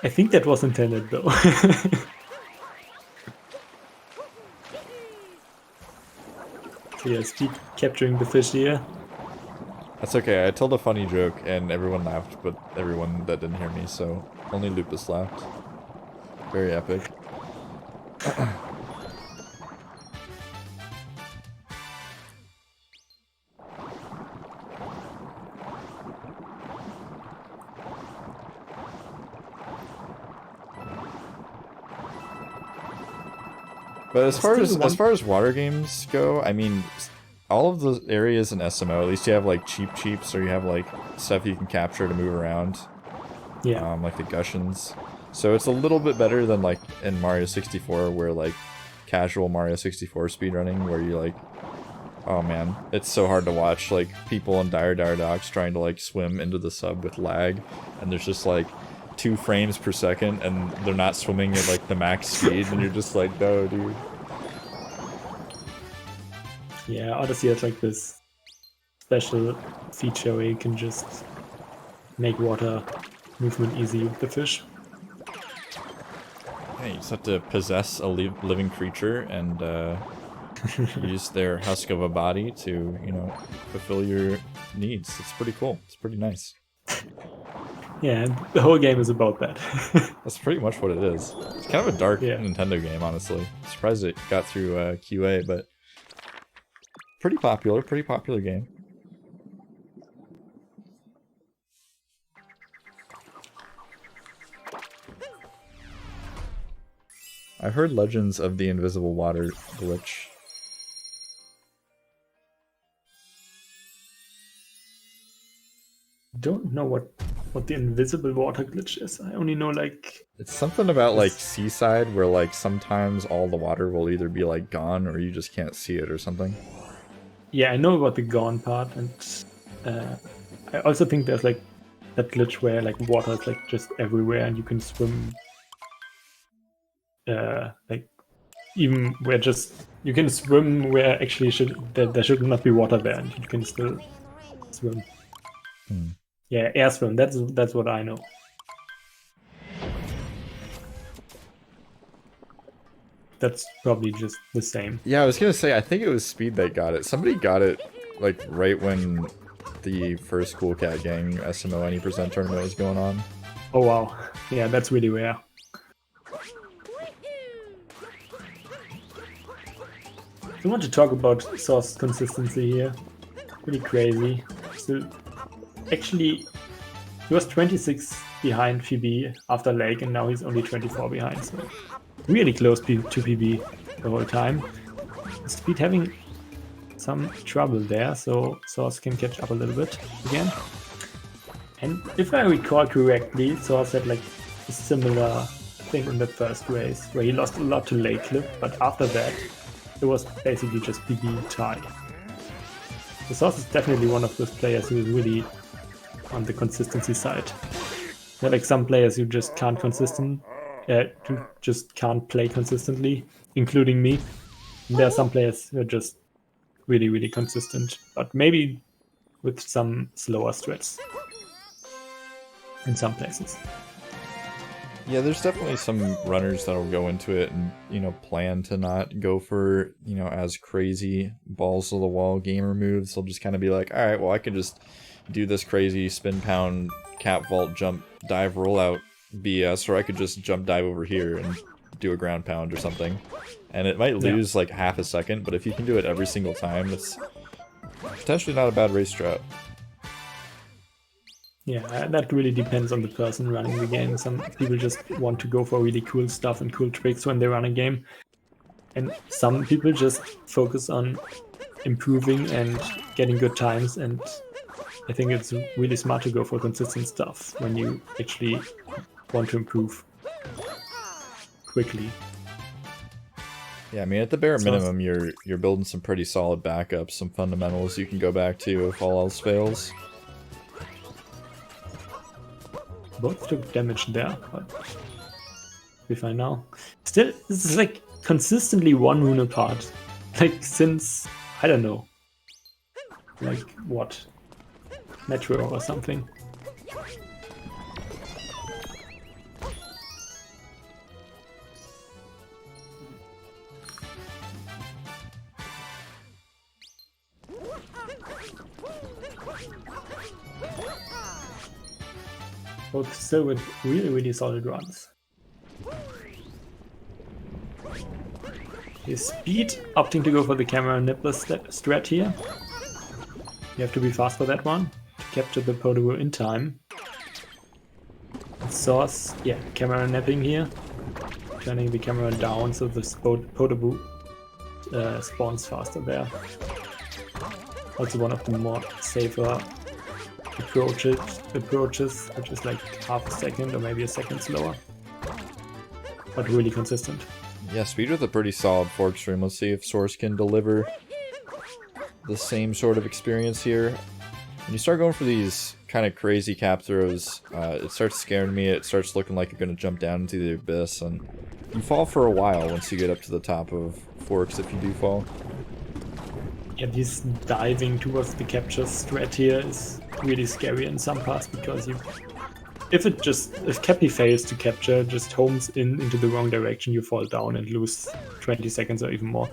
I think that was intended, though. So yeah, speed capturing the fish here. That's okay, I told a funny joke and everyone laughed, but everyone that didn't hear me, so only Lupus laughed. Very epic. But as far as water games go, I mean, all of the areas in SMO, at least you have like cheeps, or you have like stuff you can capture to move around. Yeah. Like the Gushins. So it's a little bit better than like in Mario 64, where like casual Mario 64 speedrunning, where you like, oh man, it's so hard to watch like people in dire docks trying to like swim into the sub with lag, and there's just like 2 frames per second and they're not swimming at like the max speed, and you're just like, no dude. Yeah, Odyssey has like this special feature where you can just make water movement easy with the fish. Yeah, you just have to possess a living creature and use their husk of a body to, you know, fulfill your needs. It's pretty cool. It's pretty nice. Yeah, the whole game is about that. That's pretty much what it is. It's kind of a dark Nintendo game, honestly. I'm surprised it got through QA, but pretty popular game. I've heard legends of the invisible water glitch. Don't know what the invisible water glitch is. I only know like... It's something about like Seaside, where like sometimes all the water will either be like gone or you just can't see it or something. Yeah, I know about the gone part, and I also think there's like that glitch where like water is like just everywhere and you can swim like even where just you can swim where actually there should not be water there, and you can still swim. Yeah, air swim. That's what I know. That's probably just the same. Yeah, I was gonna say, I think it was Speed that got it. Somebody got it like right when the first Cool Cat Gang SMO Any% tournament was going on. Oh wow, yeah, that's really rare. I want to talk about Source's consistency here. Pretty crazy. So actually, he was 26 behind PB after Lake, and now he's only 24 behind. So really close to PB the whole time. Speed having some trouble there, so Source can catch up a little bit again. And if I recall correctly, Source had like a similar thing in the first race, where he lost a lot to Lake Clip, but after that, it was basically just PB tie. The Source is definitely one of those players who is really on the consistency side. There are like some players who just can't just can't play consistently, including me. And there are some players who are just really, really consistent, but maybe with some slower strats in some places. Yeah, there's definitely some runners that'll go into it and, you know, plan to not go for, you know, as crazy balls to the wall gamer moves. They'll just kind of be like, all right, well, I can just do this crazy spin pound, cap vault, jump, dive, rollout BS, or I could just jump dive over here and do a ground pound or something. And it might lose like half a second, but if you can do it every single time, it's potentially not a bad race strat. Yeah, that really depends on the person running the game. Some people just want to go for really cool stuff and cool tricks when they run a game. And some people just focus on improving and getting good times, and I think it's really smart to go for consistent stuff when you actually want to improve quickly. Yeah, I mean, at the bare minimum, you're building some pretty solid backups, some fundamentals you can go back to if all else fails. Both took damage there, but we find now. Still, this is like consistently one rune apart. Like since, I don't know, like what? Metro or something. Both still with really, really solid runs. His speed, opting to go for the camera nipper strat here. You have to be fast for that one to capture the potable in time. Source, yeah, camera napping here. Turning the camera down so the potable spawns faster there. Also one of the more safer approaches, which is like half a second or maybe a second slower, but really consistent. Yeah, speed with a pretty solid fork stream. Let's see if Source can deliver the same sort of experience here. When you start going for these kind of crazy cap throws, it starts scaring me. It starts looking like you're going to jump down into the abyss, and you fall for a while once you get up to the top of forks if you do fall. Yeah, this diving towards the capture strat here is really scary in some parts, because if Cappy fails to capture, just homes into the wrong direction, you fall down and lose 20 seconds or even more.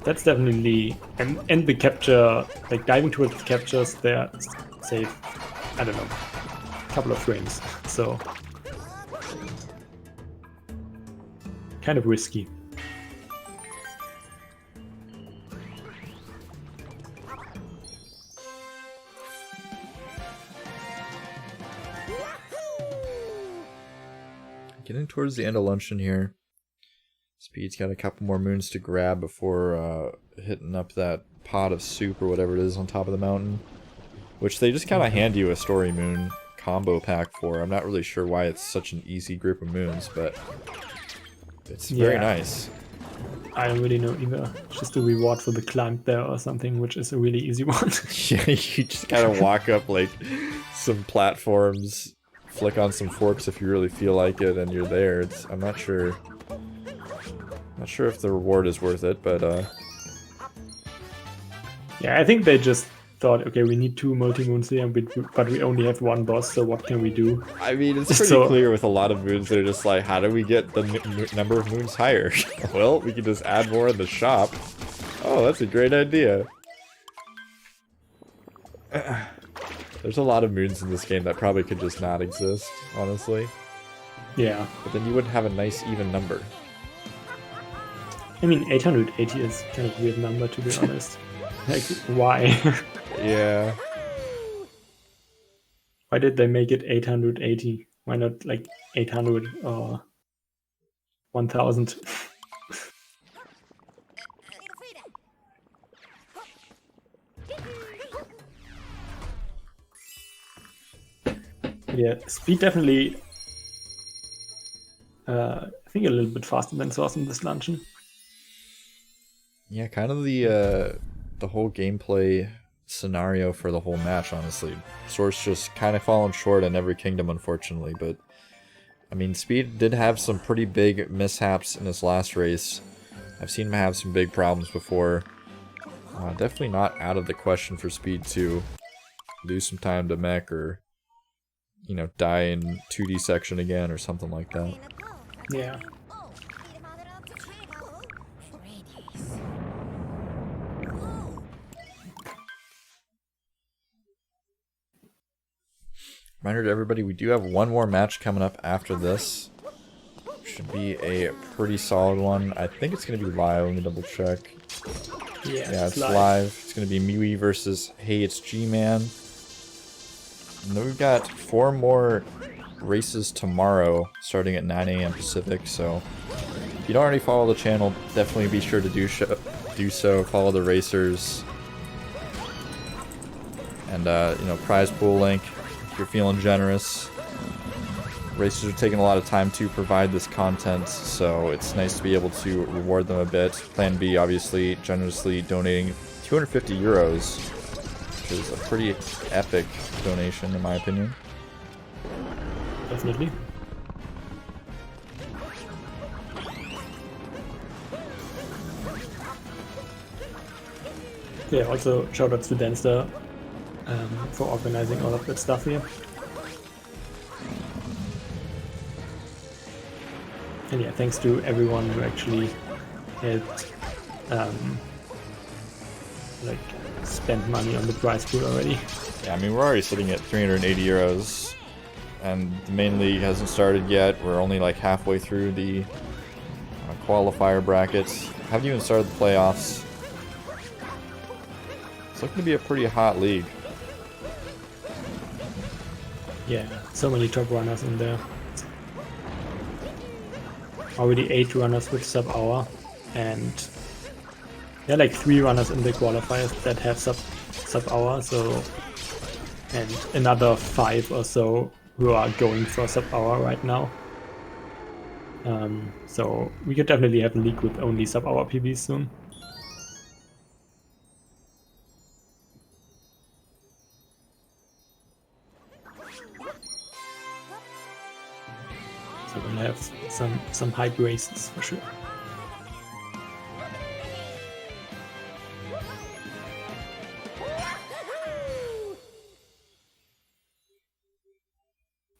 That's definitely, and the capture, like diving towards the captures, they're say, I don't know, a couple of frames, so kind of risky. Getting towards the end of luncheon here. Speed's got a couple more moons to grab before hitting up that pot of soup or whatever it is on top of the mountain, which they just kind of hand you a story moon combo pack for. I'm not really sure why it's such an easy group of moons, but it's very nice. I don't really know either. Just a reward for the climb there or something, which is a really easy one. Yeah, you just kind of walk up like some platforms, flick on some forks if you really feel like it, and you're there. I'm not sure. Not sure if the reward is worth it, but yeah, I think they just thought, okay, we need 2 multi-moons here, but we only have 1 boss, so what can we do? I mean, it's pretty clear with a lot of moons, they're just like, how do we get the number of moons higher? Well, we can just add more in the shop. Oh, that's a great idea. There's a lot of moons in this game that probably could just not exist, honestly. Yeah. But then you wouldn't have a nice even number. I mean, 880 is kind of a weird number, to be honest. Like, why? Yeah. Why did they make it 880? Why not like 800 or 1000? Yeah, speed definitely, I think a little bit faster than Source in this dungeon. Yeah, kind of the whole gameplay scenario for the whole match, honestly. Source just kind of fallen short in every kingdom, unfortunately, but I mean, Speed did have some pretty big mishaps in his last race. I've seen him have some big problems before. Definitely not out of the question for Speed to lose some time to mech or, you know, die in 2D section again or something like that. Yeah. Reminder to everybody, we do have one more match coming up after this. Should be a pretty solid one. I think it's going to be live. Let me double check. Yeah, it's live. It's going to be Miwi versus Hey It's G-Man. And then we've got 4 more races tomorrow starting at 9 a.m. Pacific. So if you don't already follow the channel, definitely be sure to do so. Follow the racers. And, you know, prize pool link if you're feeling generous. Racers are taking a lot of time to provide this content, so it's nice to be able to reward them a bit. Plan B, obviously, generously donating 250 euros, which is a pretty epic donation, in my opinion. Definitely. Yeah, also shoutouts to Danster for organizing all of that stuff here. And yeah, thanks to everyone who actually helped like spend money on the prize pool already. Yeah, I mean, we're already sitting at 380 euros, and the main league hasn't started yet. We're only like halfway through the qualifier brackets. Haven't even started the playoffs. It's looking to be a pretty hot league. Yeah, so many top runners in there. Already 8 runners with sub-hour, and there are like 3 runners in the qualifiers that have sub-hour, so, and another 5 or so who are going for sub-hour right now. So we could definitely have a league with only sub-hour PBs soon. So we'll have some hype races for sure.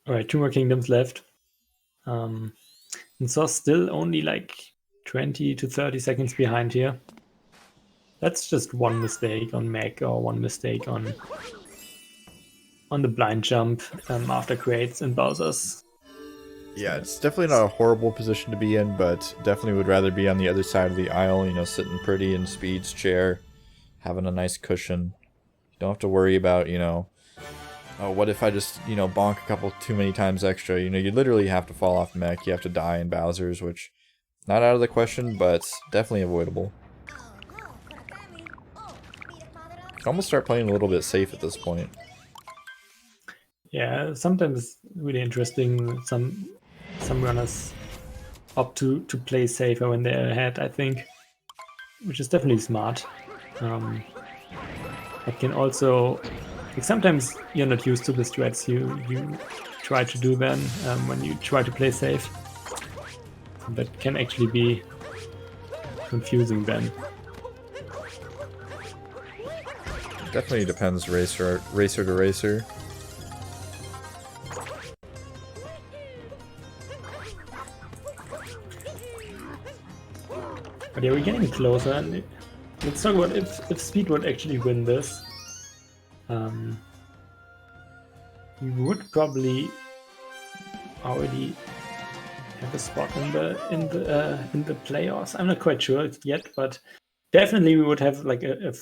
Alright, 2 more kingdoms left. And so still only like 20 to 30 seconds behind here. That's just one mistake on mech or one mistake on the blind jump after creates and Bowser's. Yeah, it's definitely not a horrible position to be in, but definitely would rather be on the other side of the aisle, you know, sitting pretty in Speed's chair, having a nice cushion. You don't have to worry about, you know, oh, what if I just, you know, bonk a couple too many times extra? You know, you literally have to fall off mech, you have to die in Bowser's, which, not out of the question, but definitely avoidable. You can almost start playing a little bit safe at this point. Yeah, sometimes really interesting. Some runners opt to play safer when they're ahead, I think, which is definitely smart. It can also, like, sometimes you're not used to the strats you try to do then when you try to play safe. That can actually be confusing then. Definitely depends racer to racer. But yeah, we're getting closer, and let's talk about if Speed would actually win this. We would probably already have a spot in the playoffs. I'm not quite sure yet, but definitely we would have like a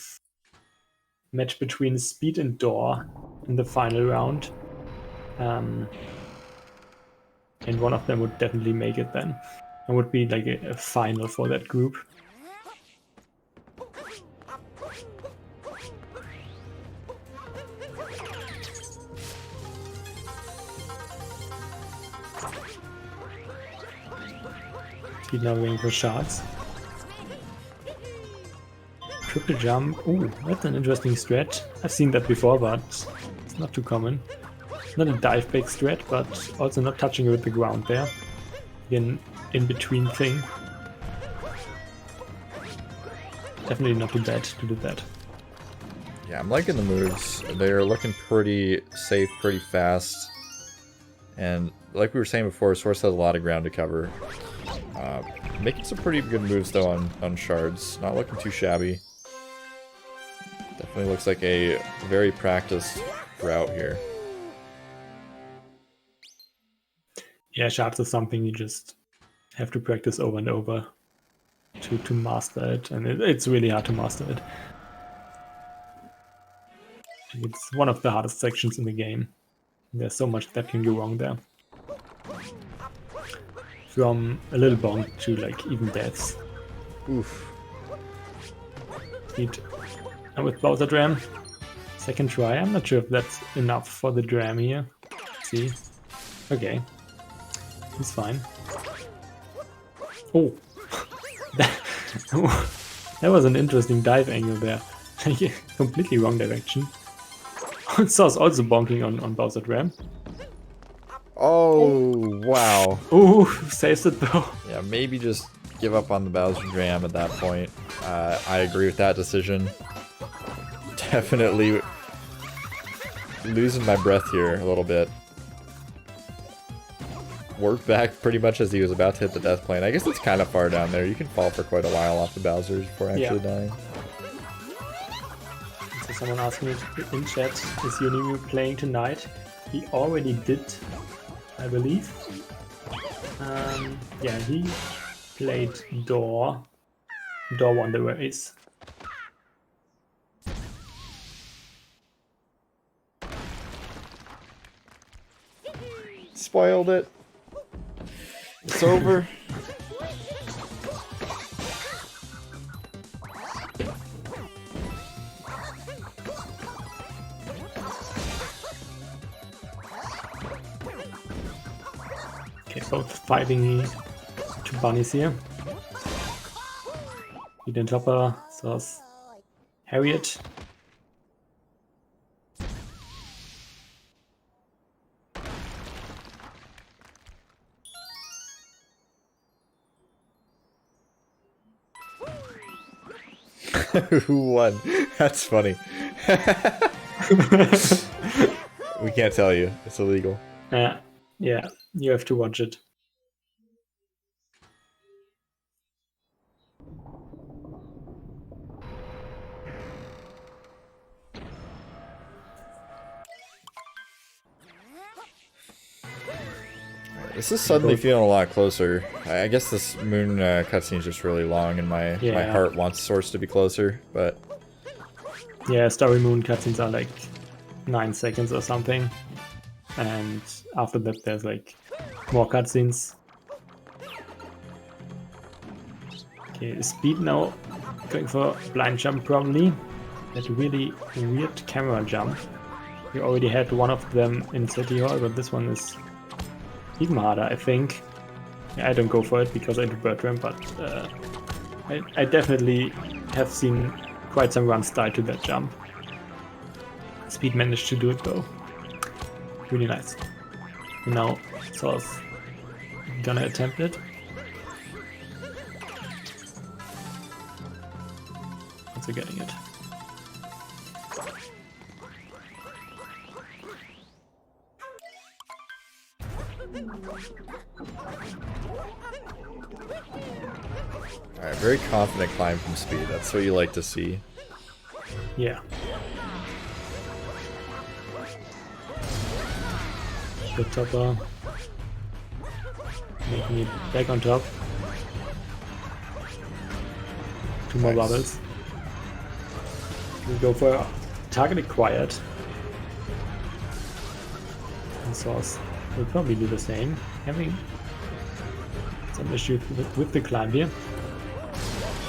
match between Speed and Door in the final round. And one of them would definitely make it then. It would be like a final for that group. Speed now going for shots. Triple jump. Ooh, that's an interesting strat. I've seen that before, but it's not too common. Not a dive back strat, but also not touching it with the ground there. In between thing. Definitely not too bad to do that. Yeah, I'm liking the moves. They're looking pretty safe, pretty fast. And like we were saying before, Source has a lot of ground to cover. Making some pretty good moves though on shards. Not looking too shabby. Definitely looks like a very practiced route here. Yeah, shards is something you just have to practice over and over to master it, and it's really hard to master it. It's one of the hardest sections in the game. There's so much that can go wrong there. From a little bonk to like even deaths. Oof. Speed. And with Bowser Dram, second try. I'm not sure if that's enough for the Dram here. Let's see. Okay. He's fine. Oh! That was an interesting dive angle there. Completely wrong direction. Source also bonking on Bowser Dram. Oh, wow. Ooh, saves it though. Yeah, maybe just give up on the Bowser Dram at that point. I agree with that decision. Definitely losing my breath here a little bit. Worked back pretty much as he was about to hit the death plane. I guess it's kind of far down there. You can fall for quite a while off the Bowsers before actually dying. So someone asked me in chat, is Unimu playing tonight? He already did, I believe. Yeah, he played Door. Door won the race. Spoiled it. It's over. Okay, both fighting two bunnies here. Eden Chopper, Source, Harriet. Who won? That's funny. We can't tell you. It's illegal. Yeah, you have to watch it. This is suddenly feeling a lot closer. I guess this moon cutscene is just really long, and my heart wants Source to be closer, but... Yeah, Story Moon cutscenes are like 9 seconds or something. And after that there's like more cutscenes. Okay, Speed now going for blind jump probably. That really weird camera jump. We already had one of them in City Hall, but this one is even harder, I think. Yeah, I don't go for it because I do bird ramp, but I definitely have seen quite some runs die to that jump. Speed managed to do it though. Really nice. And now Source gonna attempt it. Also getting it. Alright, very confident climb from Speed. That's what you like to see. Yeah. The topper. making it back on top. 2 more bubbles. We go for target acquired. And Source will probably do the same, having some issues with the climb here.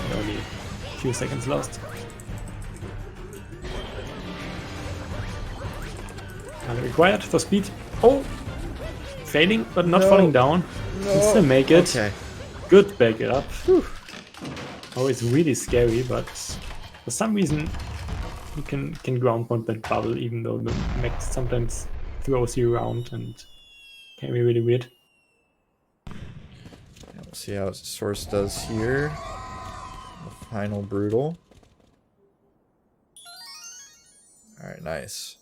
And only a few seconds lost. Target acquired for speed. Oh! Failing, but not falling down. No. Can still make it. Okay. Good backup. Oh, it's really scary, but for some reason you can ground point that bubble, even though the mech sometimes throws you around and can be really weird. Let's see how Source does here. The final brutal. Alright, nice.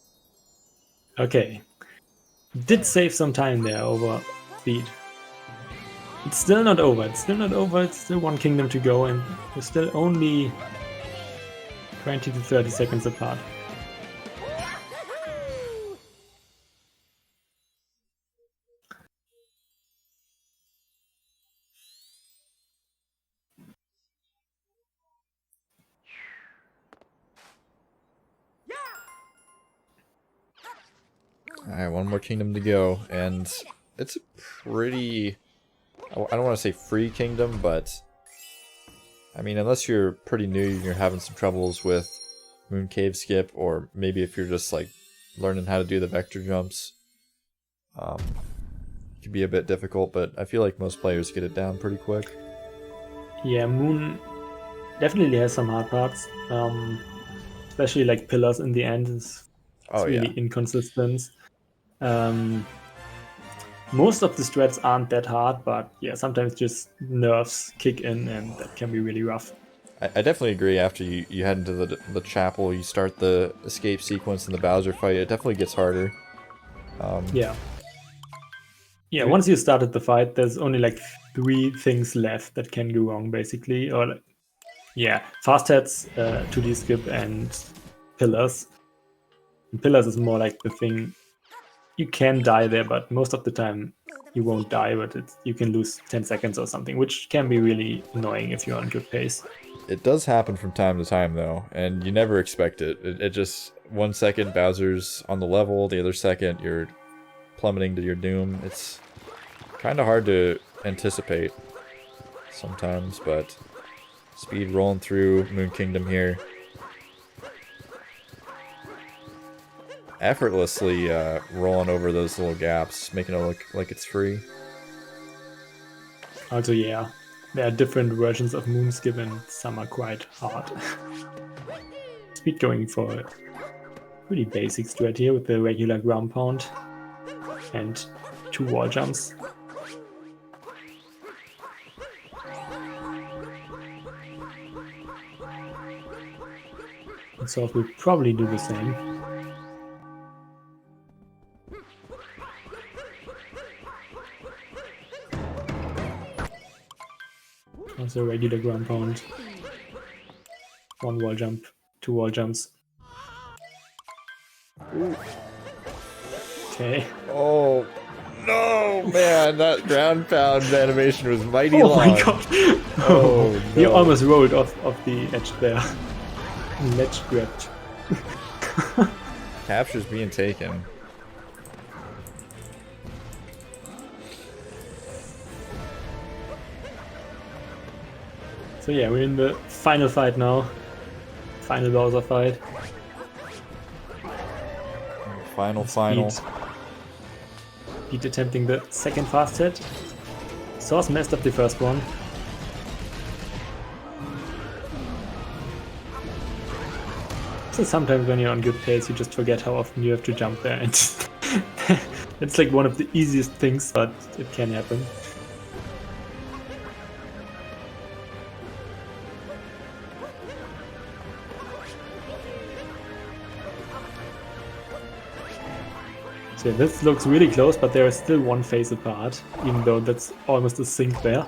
Okay. Did save some time there over speed. It's still not over. It's still not over. It's still one kingdom to go, and we're still only 20 to 30 seconds apart. Alright, one more kingdom to go, and it's a pretty... I don't want to say free kingdom, but... I mean, unless you're pretty new, you're having some troubles with Moon Cave Skip, or maybe if you're just, like, learning how to do the vector jumps. It can be a bit difficult, but I feel like most players get it down pretty quick. Yeah, Moon definitely has some hard parts. Especially, like, Pillars in the end is really inconsistent. Most of the strats aren't that hard, but yeah, sometimes just nerfs kick in and that can be really rough. I definitely agree. After you head into the chapel, you start the escape sequence in the Bowser fight, it definitely gets harder. Yeah, once you started the fight, there's only like 3 things left that can go wrong, basically. Or like, yeah, fast heads, 2D skip, and pillars. And pillars is more like the thing. You can die there, but most of the time you won't die, but you can lose 10 seconds or something, which can be really annoying if you're on good pace. It does happen from time to time, though, and you never expect it. It just, 1 second Bowser's on the level, the other second you're plummeting to your doom. It's kind of hard to anticipate sometimes, but speed rolling through Moon Kingdom here. Effortlessly rolling over those little gaps, making it look like it's free. Also, yeah, there are different versions of Moonskip and some are quite hard. Speed going for a pretty basic strat here with the regular ground pound and 2 wall jumps. And Source will probably do the same. Also regular ground pound. 1 wall jump, 2 wall jumps. Ooh. Okay. Oh no, man! That ground pound animation was mighty long. Oh my god! Oh no! You almost rolled off the edge there. Ledge grabbed. Capture's being taken. So yeah, we're in the final fight now. Final Bowser fight. Final. Pete attempting the second fast hit. Source messed up the first one. So sometimes when you're on good pace, you just forget how often you have to jump there, and it's like one of the easiest things, but it can happen. So yeah, this looks really close, but there is still 1 phase apart, even though that's almost a sync there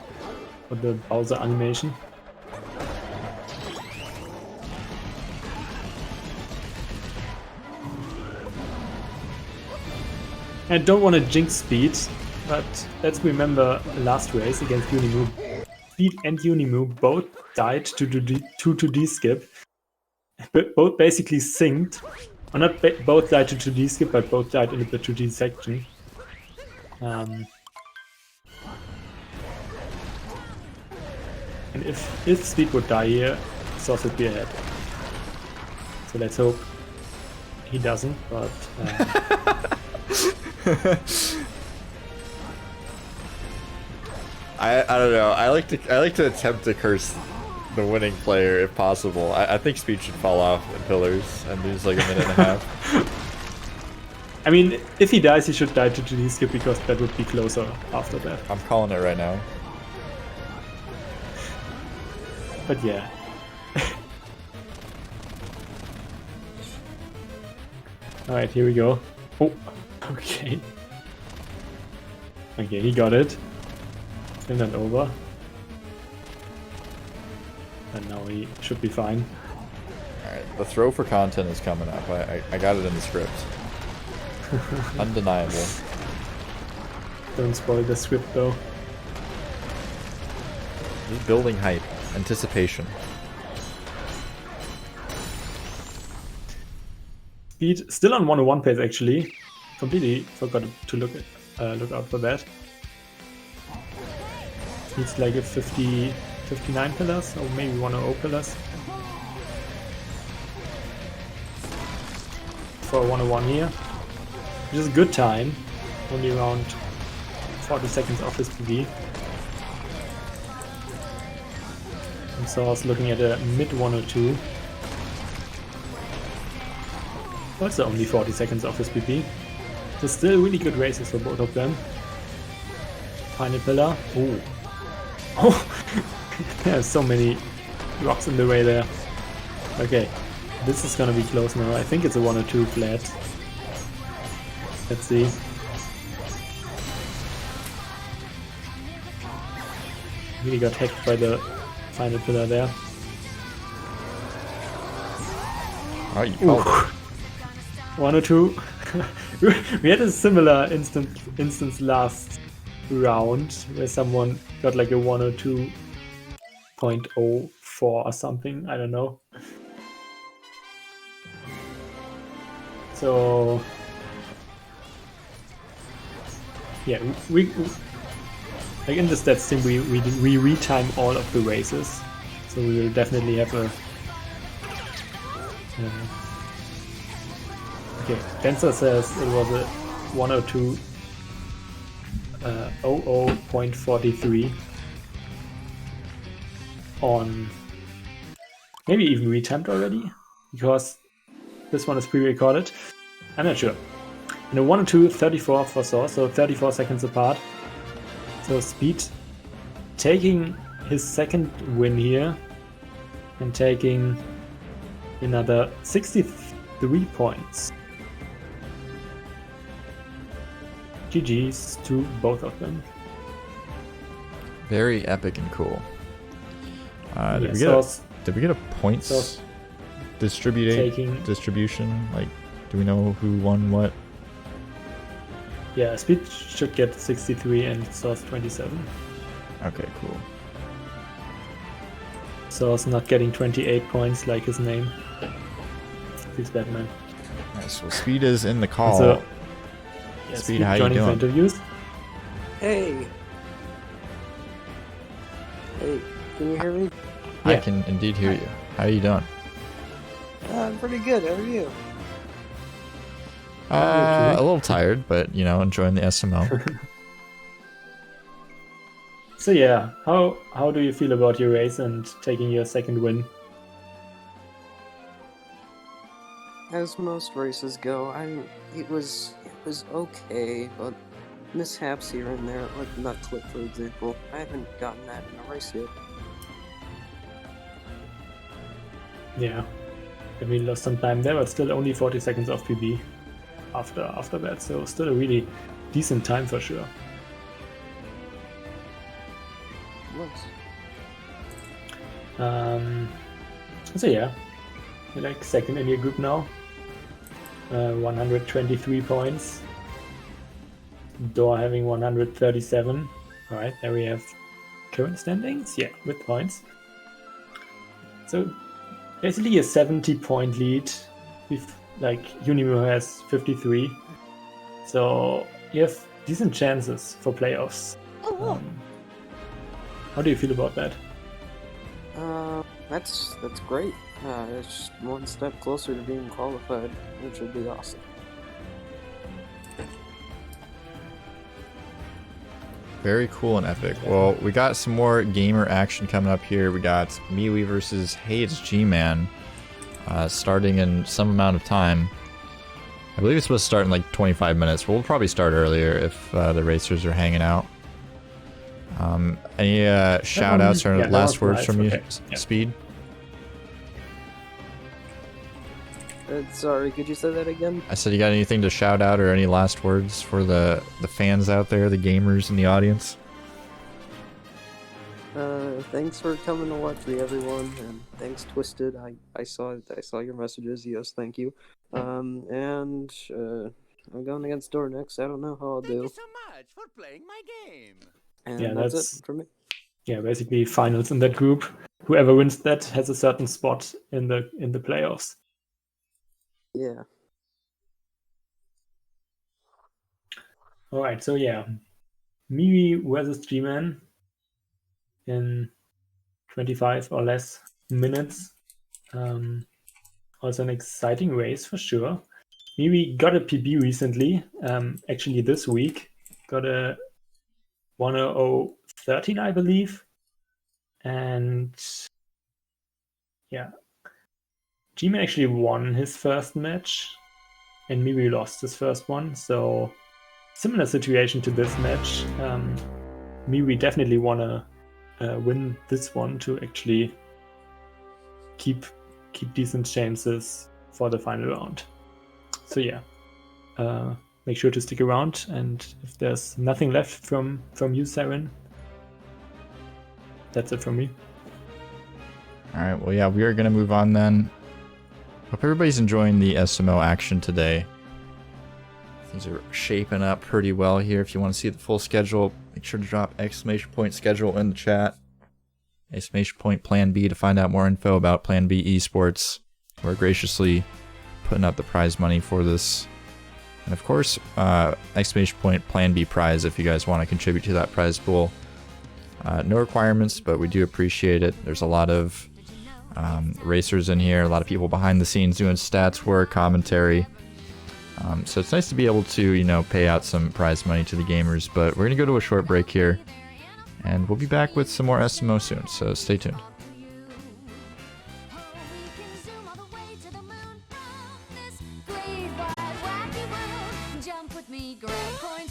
for the Bowser animation. I don't want to jinx speed, but let's remember last race against Unimoo. Speed and Unimoo both died to 2D skip. Both basically synced. Or not both died to 2D skip, but both died in the 2D section. And if Speed would die here, Source would be ahead. So let's hope he doesn't, but... I don't know. I like to attempt to curse the winning player if possible. I think Speed should fall off in pillars and lose like a minute and a half. I mean, if he dies, he should die to 2D skip because that would be closer after that. I'm calling it right now. But yeah. Alright, here we go. Oh, okay. Okay, he got it. Turn that over. And now he should be fine. Alright, the throw for content is coming up. I got it in the script. Undeniable. Don't spoil the script though. Just building hype. Anticipation. Speed still on 101 pace actually. Completely forgot to look out for that. Needs like a 59 pillars or maybe 100 pillars. For 101 here. Which is a good time. Only around 40 seconds off his PB. And so I was looking at a mid 102. Also only 40 seconds off his PP. So still really good races for both of them. Final pillar. Oh. Oh! There's so many rocks in the way there. Okay. This is gonna be close now. I think it's a 102 flat. Let's see. Really got hacked by the final pillar there. Oh, you called it. 102. We had a similar instance last round where someone got like a 102.04 or something. I don't know. So yeah, we like in the stats team we retime all of the races, so we will definitely have a. Okay, Denser says it was a 102 00.43 on maybe even retimed already because this one is pre-recorded. I'm not sure. And a 102.34 for Source, so 34 seconds apart. So Speed taking his second win here and taking another 63 points. GG's to both of them. Very epic and cool. Did we get a points distribution? Like, do we know who won what? Yeah, Speed should get 63 and Source 27. Okay, cool. Source not getting 28 points like his name. He's Batman. Nice. Well, Speed is in the call. So, yeah, Speed, how you doing? Interviews. Hey. Hey, can you hear me? I can indeed hear you. How are you doing? I'm pretty good. How are you? A little tired, but you know, enjoying the SMO. So yeah, how do you feel about your race and taking your second win? As most races go, it was okay, but mishaps here and there, like nut clip for example. I haven't gotten that in a race yet. Yeah, we lost some time there, but still only 40 seconds off PB after that, so still a really decent time for sure. So yeah, you're like second in your group now. 123 points. Door having 137. All right, there we have current standings. Yeah, with points. So basically a 70-point lead. Unimo has 53. So you have decent chances for playoffs. How do you feel about that? That's great. It's just one step closer to being qualified, which would be awesome. Very cool and epic. Well, we got some more gamer action coming up here. We got MeWe versus Hey, it's G-Man, starting in some amount of time. I believe it's supposed to start in like 25 minutes. We'll probably start earlier if the racers are hanging out. Any shout-outs or last words from you, Speed? Sorry, could you say that again? I said, you got anything to shout out or any last words for the fans out there, the gamers in the audience? Thanks for coming to watch me, everyone, and thanks, Twisted. I saw your messages. Yes, thank you. I'm going against Door next. I don't know how I'll do. Thank you so much for playing my game. And that's it for me. Yeah, basically finals in that group. Whoever wins that has a certain spot in the playoffs. Yeah. All right, so yeah, MeWe versus G-Man in 25 or less minutes. Also an exciting race for sure. MeWe got a PB recently, actually this week. Got a 1:00:13, I believe. And yeah, G-Man actually won his first match, and MeWe lost his first one. So similar situation to this match. MeWe definitely wanna win this one to actually keep decent chances for the final round. So yeah, make sure to stick around. And if there's nothing left from you, Saren, that's it from me. All right. Well, yeah, we are gonna move on then. Hope everybody's enjoying the SMO action today. Things are shaping up pretty well here. If you want to see the full schedule, make sure to drop !schedule in the chat. !Plan B to find out more info about Plan B Esports. We're graciously putting up the prize money for this. And of course, !Plan B prize if you guys want to contribute to that prize pool. No requirements, but we do appreciate it. There's a lot of racers in here, a lot of people behind the scenes doing stats work, commentary. So it's nice to be able to, pay out some prize money to the gamers. But we're going to go to a short break here, and we'll be back with some more SMO soon, so stay tuned.